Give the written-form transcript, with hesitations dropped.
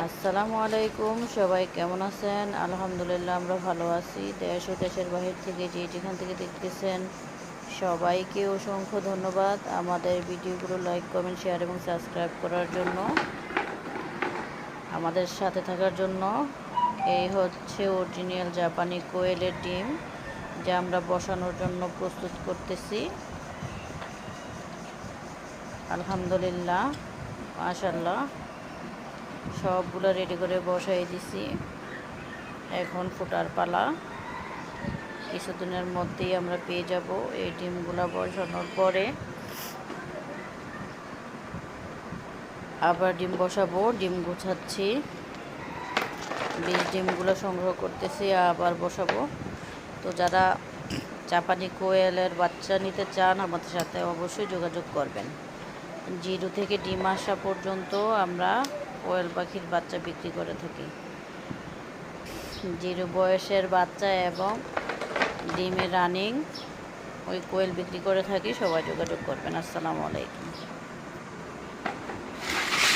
আসসালামু আলাইকুম, সবাই কেমন আছেন? আলহামদুলিল্লাহ আমরা ভালো আছি। দেশ ও দেশের বাহির থেকে যেখান থেকে দেখতেছেন সবাইকে অসংখ্য ধন্যবাদ আমাদের ভিডিওগুলো লাইক, কমেন্ট, শেয়ার এবং সাবস্ক্রাইব করার জন্য, আমাদের সাথে থাকার জন্য। এই হচ্ছে অরিজিনাল জাপানি কোয়েলের ডিম, যা আমরা বসানোর জন্য প্রস্তুত করতেছি। আলহামদুলিল্লাহ, মাশাআল্লাহ, সবগুলো রেডি করে বসাই দিছি। এখন ফোটার পালা। কিছুদিনের মধ্যেই আমরা পেয়ে যাব এই ডিমগুলো বসানোর পরে। আবার ডিম বসাবো, ডিম গুছাচ্ছি, ডিমগুলো সংগ্রহ করতেছি, আবার বসাবো। তো যারা জাপানি কোয়েলের বাচ্চা নিতে চান আমাদের সাথে অবশ্যই যোগাযোগ করবেন। 0 থেকে ডিম আসা পর্যন্ত আমরা কোয়েল পাখির বাচ্চা বিক্রি করে থাকি। 0 বয়সের বাচ্চা এবং ডিমের রানিং ওই কোয়েল বিক্রি করে থাকি। সবাই যোগাযোগ করবেন। আসসালামু আলাইকুম।